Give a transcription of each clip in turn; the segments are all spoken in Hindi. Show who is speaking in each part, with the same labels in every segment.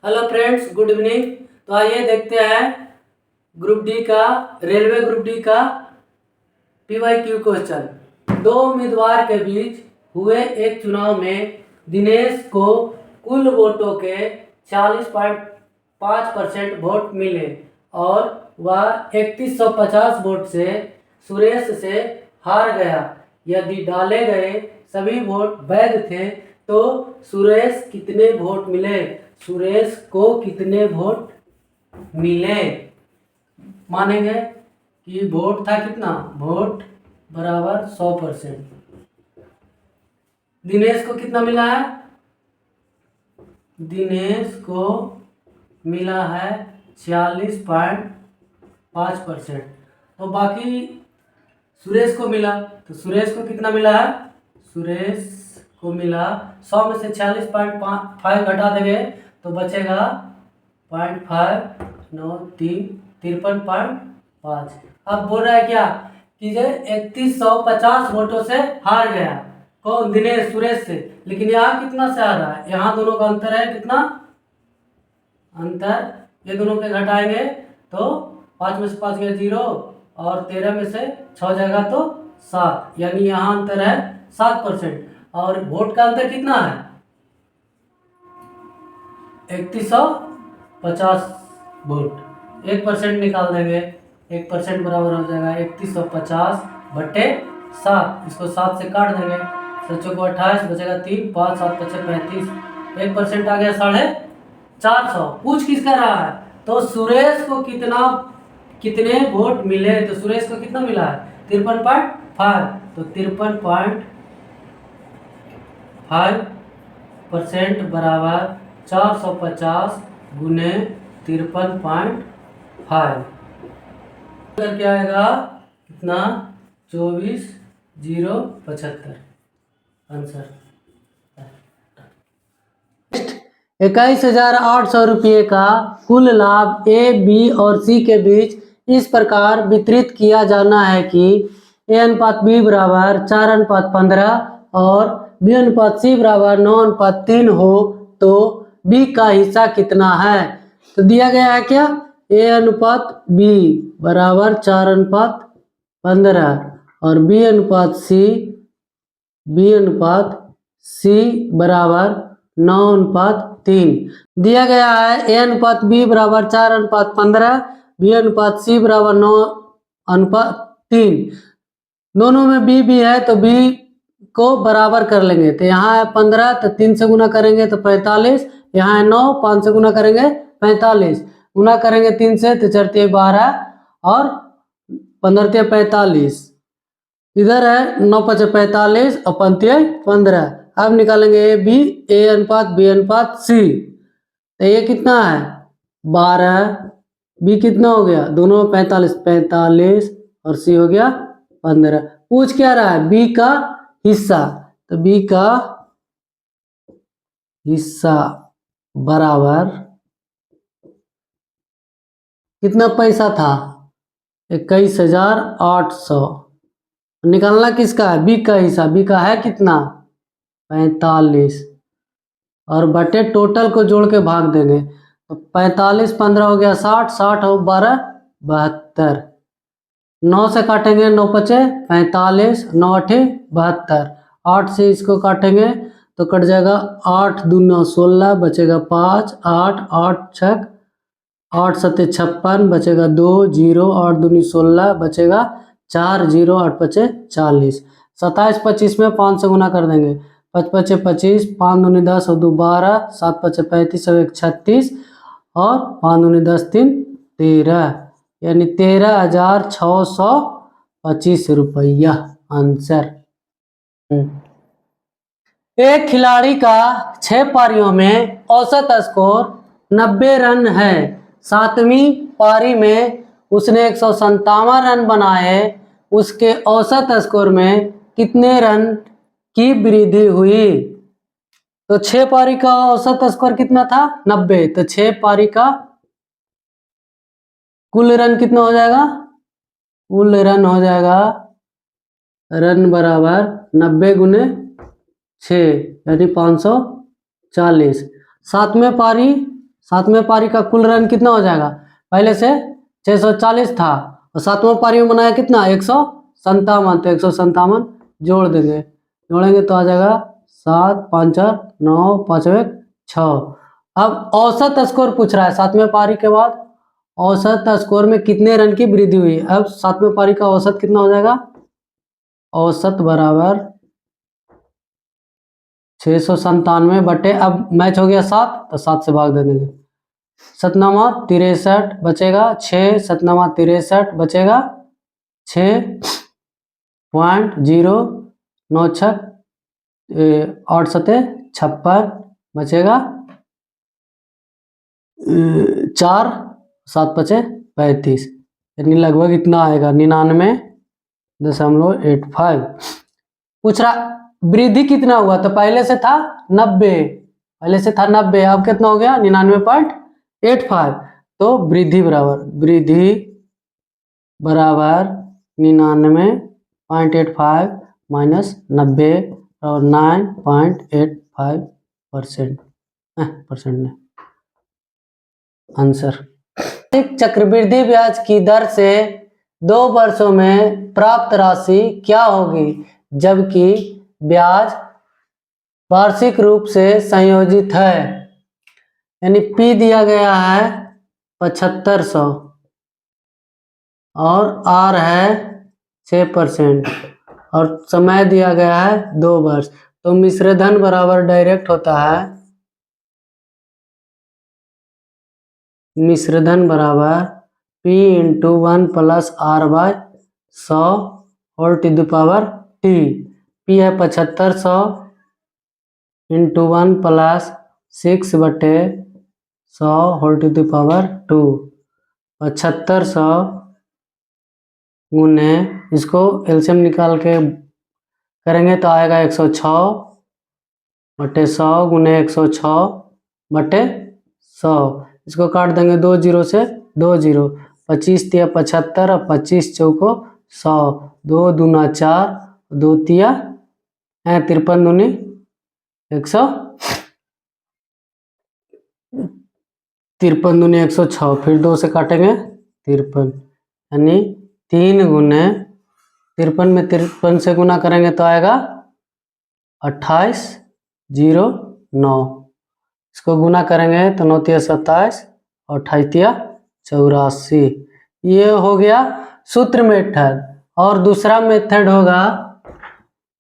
Speaker 1: Hello friends, good evening. तो आइए देखते हैं ग्रुप डी का, रेलवे ग्रुप डी का PYQ क्वेश्चन। दो उम्मीदवार के बीच हुए एक चुनाव में दिनेश को कुल वोटों के 40.5% वोट मिले और वह 3150 वोट से सुरेश से हार गया। यदि डाले गए सभी वोट वैध थे तो सुरेश कितने वोट मिले? सुरेश को कितने वोट मिले? मानेंगे कि वोट था कितना? वोट बराबर 100%। दिनेश को कितना मिला है? दिनेश को मिला है 40.5%। तो बाकी सुरेश को मिला, तो सुरेश को कितना मिला है? सुरेश को मिला 100 में से 40.5 घटा देंगे तो बचेगा 0.5, 9, 3, 53.5। अब बोल रहा है क्या कि जो 3150 वोटों से हार गया। कौन? दिनेश, सुरेश से। लेकिन यहाँ कितना से हारा है? यहाँ दोनों का अंतर है कितना? अंतर ये दोनों के घटाएंगे तो 5 में से 5 गया 0 और 13 में से 6 जाएगा तो 7, यानी यहाँ अंतर है 7%। और वोट का अंतर कितना है? 3150 वोट। 1% निकाल देंगे, 1% बराबर हो जाएगा 3150/7। इसको 7 से काट देंगे, 7 को 28 बचेगा 3, 5, 7, 5, 35। 1% आ गया 450। पूछ किस कर रहा है? तो सुरेश को कितने वोट मिले? तो सुरेश को कितना मिला है? 53.5। तो 53.5% बराबर 450 गुने 53.5 करके आएगा कितना? 24,075 आंसर। 21,800 रुपये का कुल लाभ ए, बी और सी के बीच इस प्रकार वितरित किया जाना है कि A/B बराबर 4:15 और B/C बराबर 9:3 हो, तो B का हिस्सा कितना है? तो दिया गया है क्या? A/B बराबर 4:15 और B/C बराबर 9:3 दिया गया है। A/B बराबर 4:15, B/C बराबर 9:3। दोनों में B है तो B को बराबर कर लेंगे। तो यहाँ है 15 तो 3 से गुना करेंगे तो 45। यहाँ है 9, 5 से गुना करेंगे 45। गुना करेंगे 3 से तो 4 × 12 और 15 × 45। इधर है 9 × 5 = 45 और 5 × 15। अब निकालेंगे A/B/C। तो ये कितना है? 12। B कितना हो गया? दोनों में 45 और C हो गया 15। पूछ क्या रहा है? B का हिस्सा। तो B का हिस्सा बराबर कितना पैसा था? 21,800। निकालना किसका है? B का हिस्सा। B का है कितना? 45 और बटे टोटल को जोड़ के भाग देंगे तो 45 15 हो गया 60, 60 और 12 72। 9 से काटेंगे 9 × 5 = 45, 9 × 8 = 72। 8 से इसको काटेंगे तो कट जाएगा 8 × 2 = 16 बचेगा 5, 8, 8 6, 8 7 = 56 बचेगा 2 0, 8 2 = 16 बचेगा 4 0, 8 5 = 40। 27 25 में 5 से गुना कर देंगे। 5 5 = 25, 5 2 = 10 और 2 12, 7 5 = 35 और 1 36 और 5 2 = 10 3 13, यानी 13,625 रुपया आंसर। एक खिलाड़ी का 6 पारियों में औसत स्कोर 90 रन है। 7वीं पारी में उसने 157 रन बनाए। उसके औसत स्कोर में कितने रन की वृद्धि हुई? तो 6 पारी का औसत स्कोर कितना था? 90। तो 6 पारी का कुल रन कितना हो जाएगा? कुल रन हो जाएगा रन बराबर 90 × 6 यानी 540। 7वें पारी सातवें पारी का कुल रन कितना हो जाएगा, पहले से 640 था और सातवें पारी में बनाया कितना 157, तो 157 जोड़ देंगे, जोड़ेंगे तो आ जाएगा 7 5 4 9 5 1 6। अब औसत स्कोर पूछ रहा है सातवें पारी के बाद, औसत स्कोर में कितने रन की वृद्धि हुई। अब सातवें पारी का औसत कितना हो जाएगा, औसत बराबर 697 बटे, अब मैच हो गया 7 तो 7 से भाग दे देंगे, 7 63 बचेगा 6, 7 63 बचेगा 6.096, 8 सते 56 बचेगा 4, 7 बचे 35, यानी लगभग इतना आएगा 99.85। पूछ रहा वृद्धि कितना हुआ, तो पहले से था 90, पहले से था 90, अब कितना हो गया 99.85, तो वृद्धि बराबर 99.85 माइनस 90 और 9.85% ने आंसर। चक्रवृद्धि ब्याज की दर से 2 वर्षों में प्राप्त राशि क्या होगी, जबकि ब्याज वार्षिक रूप से संयोजित है। यानी P दिया गया है 7500 और R है 6% और समय दिया गया है 2 वर्ष, तो मिश्र धन बराबर डायरेक्ट होता है, मिश्र धन बराबर P × 1 + R/100 whole to the power T। P है 7500 × 1 + 6/100 होल टू द पावर 2, 7500 गुने, इसको एलसीएम निकाल के करेंगे तो आएगा 106/100 गुने 106/100, इसको काट देंगे 2 0 से 2 0, 25 × 75 और 25 × 4 100, 2 दूना 4, 2 तिया 53 दूनी 153 दूनी 106, फिर 2 से काटेंगे 53, यानी 3 गुने 53 में 53 से गुना करेंगे तो आएगा 2809, इसको गुना करेंगे तो 9 तिया 27 और 28 तिया 84। ये हो गया सूत्र मेथड। और दूसरा मेथड होगा,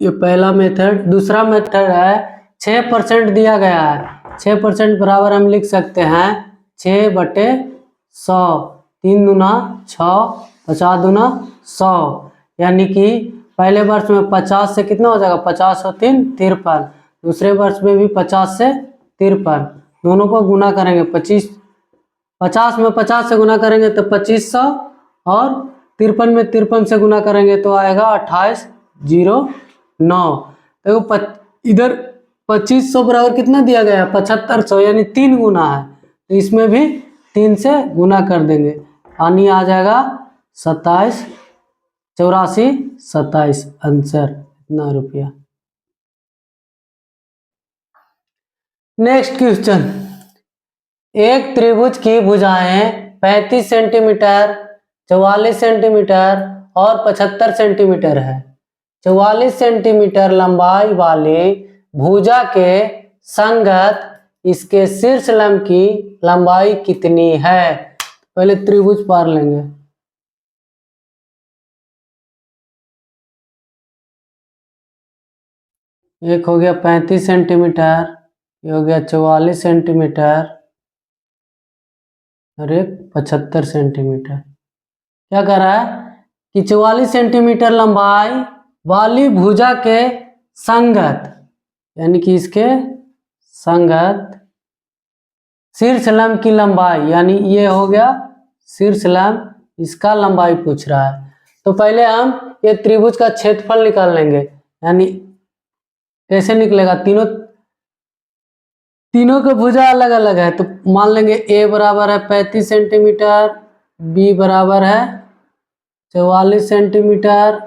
Speaker 1: ये पहला मेथड, दूसरा मेथड है 6% दिया गया है, 6% बराबर हम लिख सकते हैं 6/100, 3 दूना 6, 50 दूना 100, यानी कि पहले वर्ष में 50 से कितना हो जाएगा, 50 और 3 53, दूसरे वर्ष में भी 50 से 53, दोनों को गुना करेंगे 50 में 50 से गुना करेंगे तो 2500 और 53 में 53 से गुना करेंगे तो आएगा 2809। देखो इधर 2500 बराबर कितना दिया गया है 7500, यानी 3 गुना है, तो इसमें भी 3 से गुना कर देंगे, यानी आ जाएगा 27 84 27, आंसर इतना रुपया। नेक्स्ट क्वेश्चन, एक त्रिभुज की भुजाएं 35 सेंटीमीटर, 44 सेंटीमीटर और 75 सेंटीमीटर है। 44 सेंटीमीटर लंबाई वाली भुजा के संगत इसके शीर्ष लंब की लंबाई कितनी है। पहले त्रिभुज पार लेंगे, एक हो गया 35 सेंटीमीटर, ये हो गया 44 सेंटीमीटर और एक 75 सेंटीमीटर। क्या कर रहा है कि 44 सेंटीमीटर लंबाई वाली भुजा के संगत, यानी कि इसके संगत शीर्ष लंब की लंबाई, यानी ये हो गया शीर्ष लंब, इसका लंबाई पूछ रहा है। तो पहले हम ये त्रिभुज का क्षेत्रफल निकाल लेंगे, यानी कैसे निकलेगा, तीनों का भुजा अलग अलग है, तो मान लेंगे A बराबर है 35 सेंटीमीटर, B बराबर है 44 सेंटीमीटर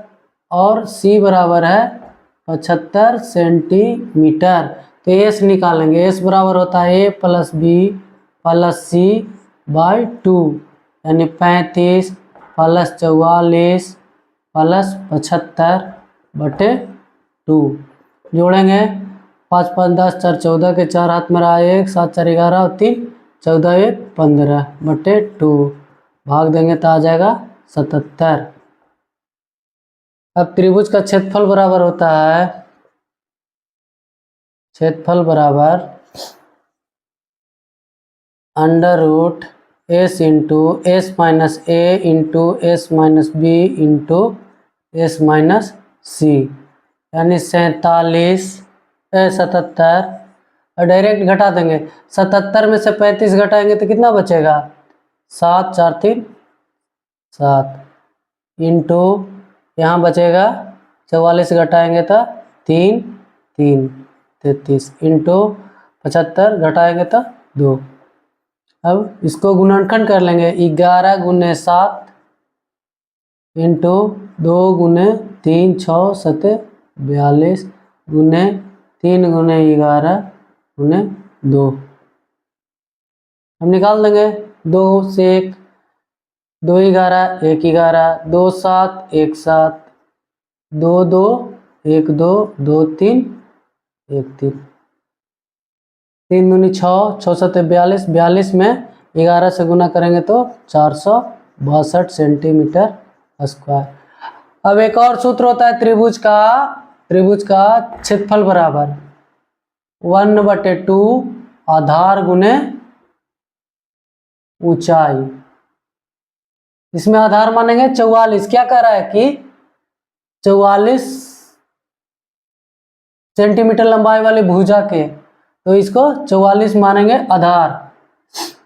Speaker 1: और C बराबर है 75 सेंटीमीटर। तो S निकालेंगे, S बराबर होता है A + B plus C by 2 यानी 35 प्लस 44 प्लस 75 बटे 2। जोड़ेंगे 5 5 10 4 14 के 4 हाथ में रहा 1 7 4 11 और 3 14 1 15 बटे 2 भाग देंगे तो आ जाएगा 77। अब त्रिभुज का क्षेत्रफल बराबर होता है, क्षेत्रफल बराबर under root S into S minus A into S minus B into S minus C यानी 77 और डायरेक्ट घटा देंगे। 77 में से 35 घटाएंगे तो कितना बचेगा 7 4 3 7 इंटू यहाँ बचेगा 44 घटाएंगे तो 3 3 33 इंटू 75 घटाएंगे तो 2। अब इसको गुणनखंड कर लेंगे 11 गुने 7 इंटू 2 गुने 3 6 7 42 गुने 3 गुने 11 गुने 2। हम निकाल देंगे 2 से 1 2 11 1 11 2 7 1 7 2 2 1 2 2 3 1 3 3 दूनी 6 6 7 42 42 में 11 से गुना करेंगे तो 462 सेंटीमीटर स्क्वायर। अब एक और सूत्र होता है त्रिभुज का क्षेत्रफल बराबर 1/2 आधार गुने ऊंचाई। इसमें आधार मानेंगे 44। क्या कह रहा है कि 44 सेंटीमीटर लंबाई वाली भुजा के, तो इसको 44 मानेंगे आधार।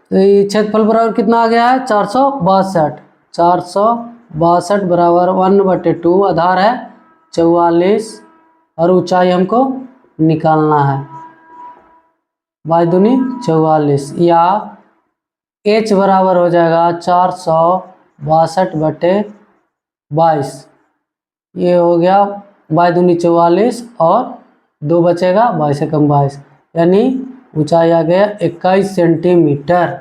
Speaker 1: तो ये क्षेत्रफल बराबर कितना आ गया है 462 बराबर 1/2 आधार है 44 और ऊंचाई हमको निकालना है बाई दूनी 44 या h बराबर हो जाएगा 462 बटे 22। ये हो गया बाई दूनी 44 और 2 बचेगा 22 से कम 22 यानी ऊंचाई आ गया 21 सेंटीमीटर।